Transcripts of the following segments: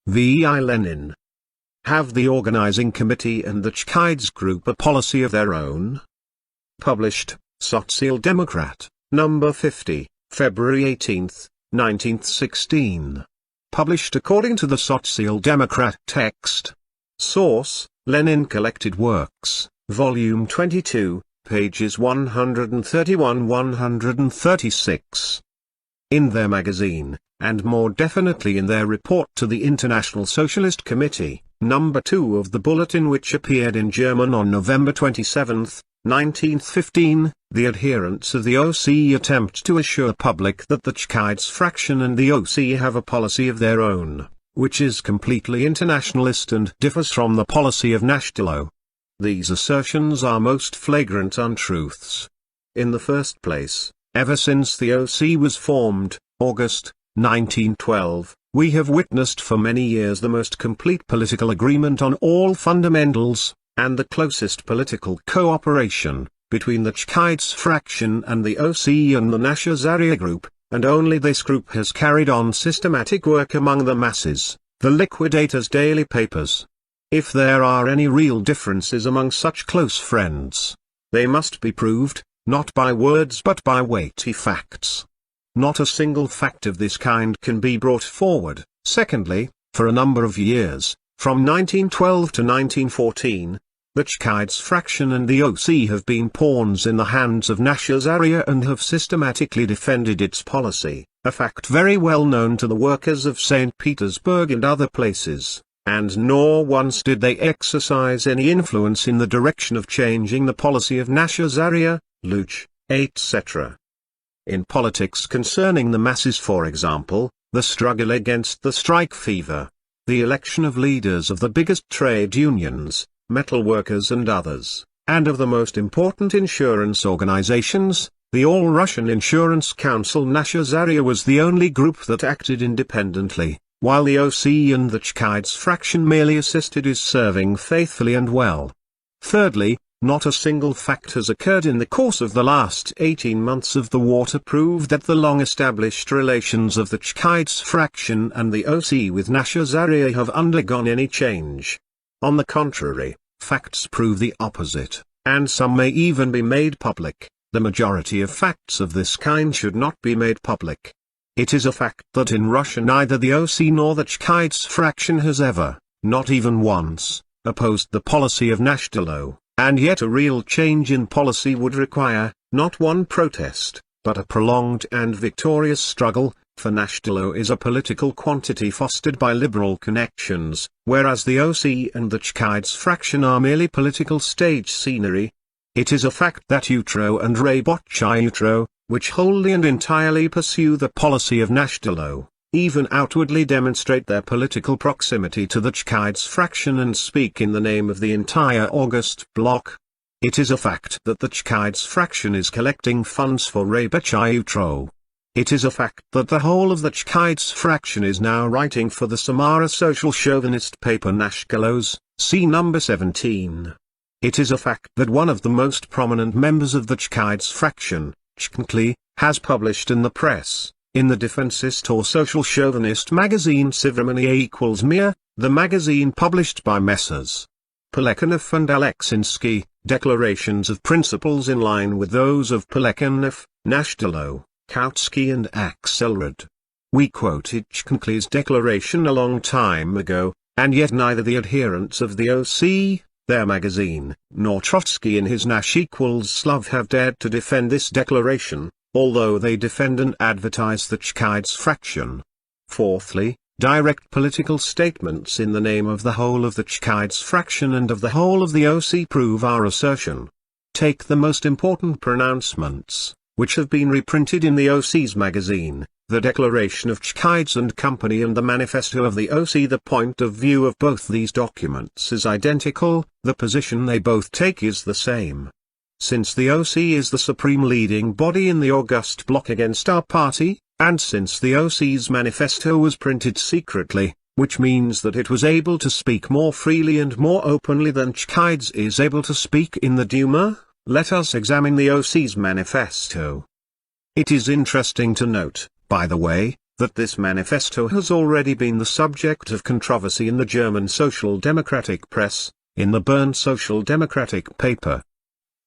v.I. Lenin. Have the Organizing Committee and the Chkheidze Group a policy of their own? Published, Social Democrat, No. 50, February 18, 1916. Published according to the Social Democrat text. Source, Lenin Collected Works, Volume 22, pages 131–136. In their magazine, and more definitely in their report to the International Socialist Committee, No. 2 of the bulletin which appeared in German on November 27, 1915, the adherents of the OC attempt to assure public that the Chkheidze fraction and the OC have a policy of their own, which is completely internationalist and differs from the policy of National. These assertions are most flagrant untruths. In the first place, ever since the OC was formed, August, 1912, we have witnessed for many years the most complete political agreement on all fundamentals, and the closest political cooperation, between the Chkheidze fraction and the OC and the Nashazaria group, and only this group has carried on systematic work among the masses, the liquidators' daily papers. If there are any real differences among such close friends, they must be proved, not by words but by weighty facts. Not a single fact of this kind can be brought forward. Secondly, for a number of years, from 1912 to 1914, the Chkheidze fraction and the OC have been pawns in the hands of Nashazaria and have systematically defended its policy, a fact very well known to the workers of St. Petersburg and other places, and nor once did they exercise any influence in the direction of changing the policy of Nashazaria, Luch, etc. In politics concerning the masses, for example, the struggle against the strike fever, the election of leaders of the biggest trade unions, metal workers and others, and of the most important insurance organizations, the All-Russian Insurance Council, Nashazaria was the only group that acted independently, while the OC and the Chkheidze fraction merely assisted in serving faithfully and well. Thirdly, not a single fact has occurred in the course of the last 18 months of the war to prove that the long-established relations of the Chkheidze fraction and the OC with Nashazaria have undergone any change. On the contrary, facts prove the opposite, and some may even be made public. The majority of facts of this kind should not be made public. It is a fact that in Russia neither the OC nor the Chkheidze fraction has ever, not even once, opposed the policy of National, and yet a real change in policy would require, not one protest, but a prolonged and victorious struggle, for National is a political quantity fostered by liberal connections, whereas the OC and the Chkheidze fraction are merely political stage scenery. It is a fact that Utro and Rabochye Utro, which wholly and entirely pursue the policy of National, even outwardly demonstrate their political proximity to the Chkheidze fraction and speak in the name of the entire August bloc. It is a fact that the Chkheidze fraction is collecting funds for Rabochye Utro. It is a fact that the whole of the Chkheidze fraction is now writing for the Samara social chauvinist paper Nashkalos, see No. 17. It is a fact that one of the most prominent members of the Chkheidze fraction, Chkheidze, has published in the press, in the defensist or social chauvinist magazine Sivremenia = Mir, the magazine published by Messrs. Plekhanov and Alexinsky, declarations of principles in line with those of Plekhanov, National, Kautsky and Axelrod. We quoted Chkheidze's declaration a long time ago, and yet neither the adherents of the OC, their magazine, nor Trotsky in his Nash = Slav have dared to defend this declaration, although they defend and advertise the Chkheidze fraction. Fourthly, direct political statements in the name of the whole of the Chkheidze fraction and of the whole of the OC prove our assertion. Take the most important pronouncements, which have been reprinted in the OC's magazine, the Declaration of Chkheidze and Company and the Manifesto of the OC. The point of view of both these documents is identical, the position they both take is the same. Since the OC is the supreme leading body in the August bloc against our party, and since the OC's manifesto was printed secretly, which means that it was able to speak more freely and more openly than Chkheidze is able to speak in the Duma, let us examine the OC's manifesto. It is interesting to note, by the way, that this manifesto has already been the subject of controversy in the German Social Democratic press, in the Bern Social Democratic paper.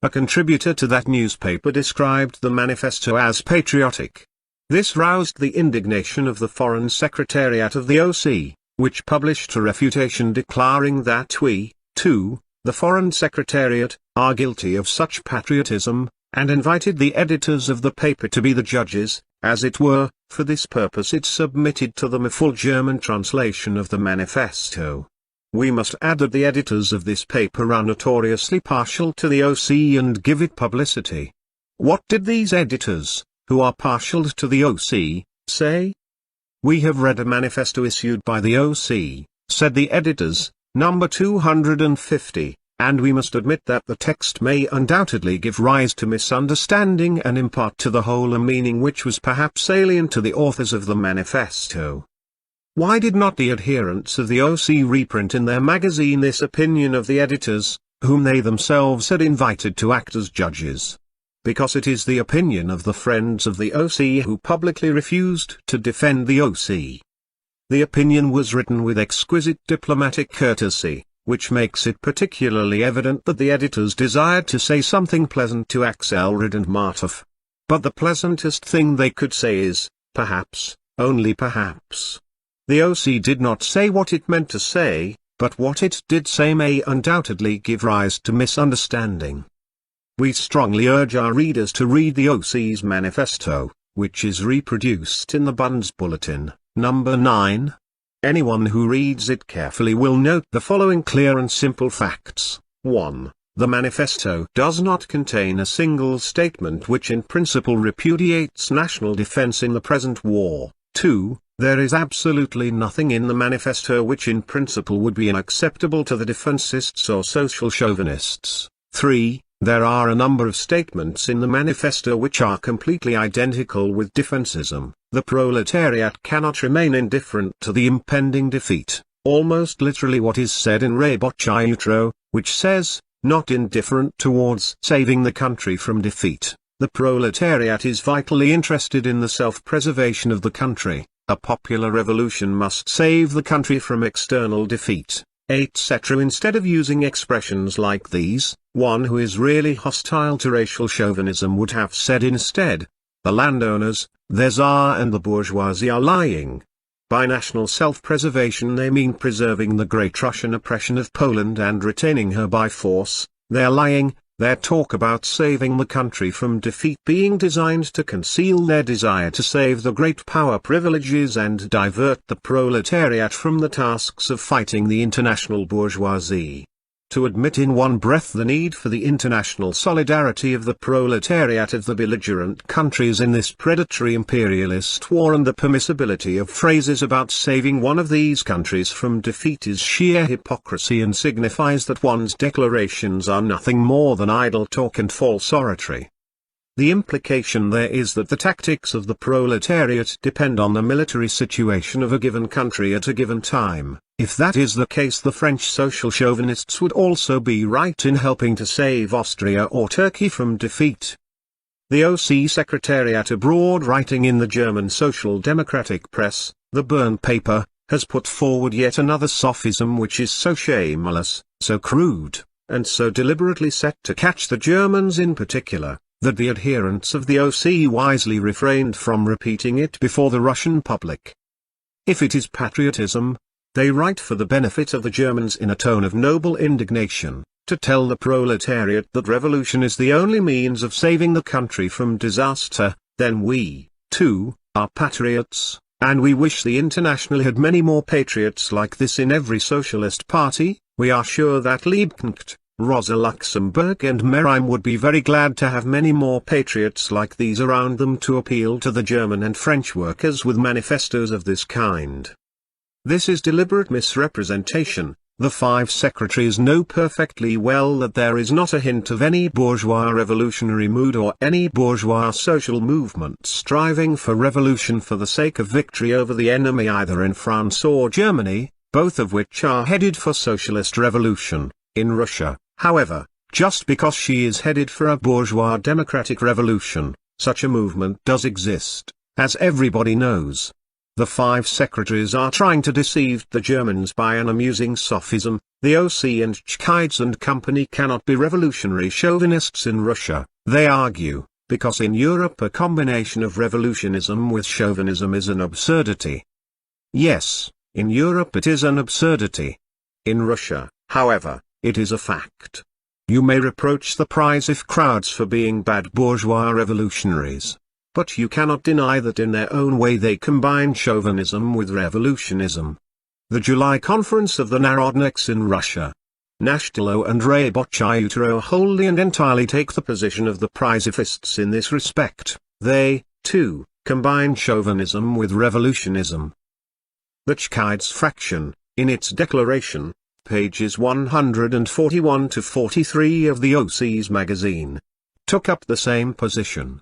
A contributor to that newspaper described the manifesto as patriotic. This roused the indignation of the Foreign Secretariat of the OC, which published a refutation declaring that we, too, the Foreign Secretariat, are guilty of such patriotism, and invited the editors of the paper to be the judges. As it were, for this purpose it submitted to them a full German translation of the manifesto. We must add that the editors of this paper are notoriously partial to the OC and give it publicity. What did these editors, who are partial to the OC, say? "We have read a manifesto issued by the OC," said the editors, number 250. And we must admit that the text may undoubtedly give rise to misunderstanding and impart to the whole a meaning which was perhaps alien to the authors of the manifesto. Why did not the adherents of the OC reprint in their magazine this opinion of the editors, whom they themselves had invited to act as judges? Because it is the opinion of the friends of the OC who publicly refused to defend the OC. The opinion was written with exquisite diplomatic courtesy, which makes it particularly evident that the editors desired to say something pleasant to Axelrod and Martov. But the pleasantest thing they could say is, perhaps, only perhaps. The OC did not say what it meant to say, but what it did say may undoubtedly give rise to misunderstanding. We strongly urge our readers to read the OC's manifesto, which is reproduced in the Bund's Bulletin, number 9. Anyone who reads it carefully will note the following clear and simple facts. 1. The manifesto does not contain a single statement which in principle repudiates national defense in the present war. 2. There is absolutely nothing in the manifesto which in principle would be unacceptable to the defensists or social chauvinists. 3. There are a number of statements in the manifesto which are completely identical with defensism. The proletariat cannot remain indifferent to the impending defeat, almost literally what is said in Rабочее Утро, which says, not indifferent towards saving the country from defeat. The proletariat is vitally interested in the self-preservation of the country. A popular revolution must save the country from external defeat, etc. Instead of using expressions like these, one who is really hostile to racial chauvinism would have said instead, the landowners, the Tsar and the bourgeoisie are lying. By national self-preservation they mean preserving the great Russian oppression of Poland and retaining her by force. They're lying, their talk about saving the country from defeat being designed to conceal their desire to save the great power privileges and divert the proletariat from the tasks of fighting the international bourgeoisie. To admit in one breath the need for the international solidarity of the proletariat of the belligerent countries in this predatory imperialist war and the permissibility of phrases about saving one of these countries from defeat is sheer hypocrisy and signifies that one's declarations are nothing more than idle talk and false oratory. The implication there is that the tactics of the proletariat depend on the military situation of a given country at a given time. If that is the case, the French social chauvinists would also be right in helping to save Austria or Turkey from defeat. The OC Secretariat abroad, writing in the German Social Democratic press, the Bern paper, has put forward yet another sophism which is so shameless, so crude, and so deliberately set to catch the Germans in particular, that the adherents of the OC wisely refrained from repeating it before the Russian public. If it is patriotism, they write for the benefit of the Germans in a tone of noble indignation, to tell the proletariat that revolution is the only means of saving the country from disaster, then we, too, are patriots, and we wish the International had many more patriots like this in every socialist party. We are sure that Liebknecht, Rosa Luxemburg and Merim would be very glad to have many more patriots like these around them to appeal to the German and French workers with manifestos of this kind. This is deliberate misrepresentation. The 5 secretaries know perfectly well that there is not a hint of any bourgeois revolutionary mood or any bourgeois social movement striving for revolution for the sake of victory over the enemy either in France or Germany, both of which are headed for socialist revolution. In Russia, however, just because she is headed for a bourgeois democratic revolution, such a movement does exist, as everybody knows. The 5 secretaries are trying to deceive the Germans by an amusing sophism. The OC and Chkheidze and company cannot be revolutionary chauvinists in Russia, they argue, because in Europe a combination of revolutionism with chauvinism is an absurdity. Yes, in Europe it is an absurdity. In Russia, however, it is a fact. You may reproach the Pryzhev crowds for being bad bourgeois revolutionaries. But you cannot deny that in their own way they combine chauvinism with revolutionism. The July conference of the Narodniks in Russia. Nashtilo and Raybochye Utro wholly and entirely take the position of the Pryzhevists in this respect. They, too, combine chauvinism with revolutionism. The Chkheidze fraction, in its declaration, pages 141 to 43 of the OC's magazine, took up the same position.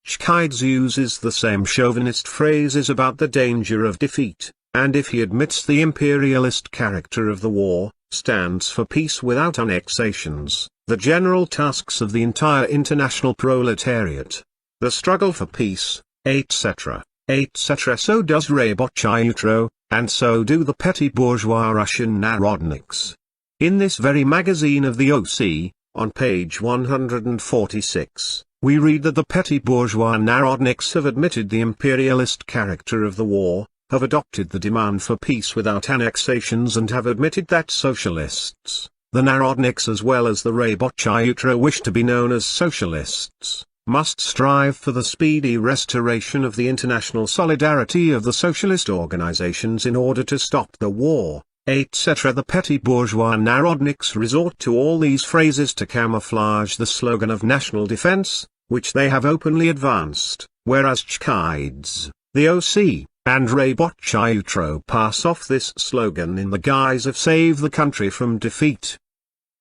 Chkheidze uses the same chauvinist phrases about the danger of defeat, and if he admits the imperialist character of the war, stands for peace without annexations, the general tasks of the entire international proletariat, the struggle for peace, etc., etc. So does Raybochye Utro, and so do the petty bourgeois Russian Narodniks. In this very magazine of the OC, on page 146, we read that the petty bourgeois Narodniks have admitted the imperialist character of the war, have adopted the demand for peace without annexations, and have admitted that socialists, the Narodniks as well as the Raybochye Utro wish to be known as socialists, must strive for the speedy restoration of the international solidarity of the socialist organizations in order to stop the war, etc. The petty bourgeois Narodniks resort to all these phrases to camouflage the slogan of national defense, which they have openly advanced, whereas Chkheidze, the OC, and Raybochye Utro pass off this slogan in the guise of save the country from defeat.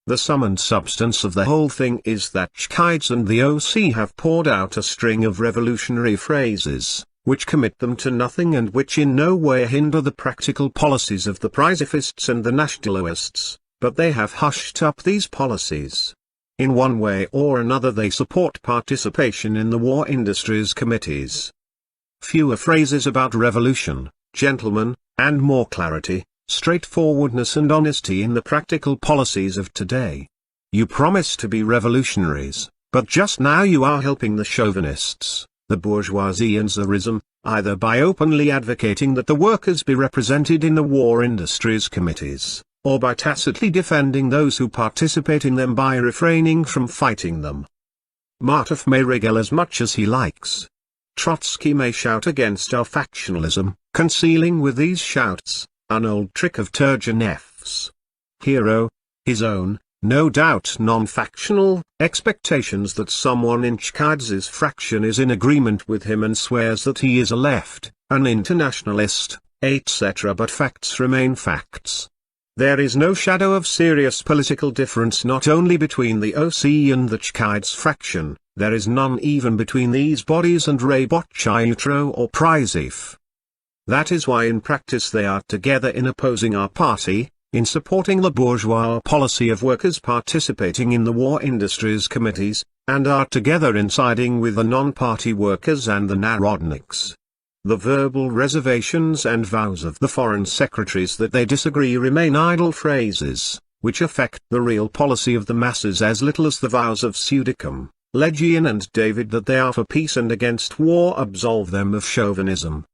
The sum and substance of the whole thing is that Chkheidze and the OC have poured out a string of revolutionary phrases, which commit them to nothing and which in no way hinder the practical policies of the Pryzhevists and the Nashtiloists, but they have hushed up these policies. In one way or another they support participation in the war industries committees. Fewer phrases about revolution, gentlemen, and more clarity, straightforwardness and honesty in the practical policies of today. You promise to be revolutionaries, but just now you are helping the chauvinists, the bourgeoisie and Tsarism, either by openly advocating that the workers be represented in the war industries committees, or by tacitly defending those who participate in them by refraining from fighting them. Martov may regale as much as he likes. Trotsky may shout against our factionalism, concealing with these shouts an old trick of Turgenev's hero, his own, no doubt non-factional, expectations that someone in Chkheidze's fraction is in agreement with him and swears that he is a left, an internationalist, etc. But facts remain facts. There is no shadow of serious political difference not only between the OC and the Chkheidze fraction, there is none even between these bodies and Raybochye Utro or Pryzhev. That is why in practice they are together in opposing our party, in supporting the bourgeois policy of workers participating in the war industries committees, and are together in siding with the non-party workers and the Narodniks. The verbal reservations and vows of the foreign secretaries that they disagree remain idle phrases, which affect the real policy of the masses as little as the vows of Sudicum, Legion and David that they are for peace and against war absolve them of chauvinism.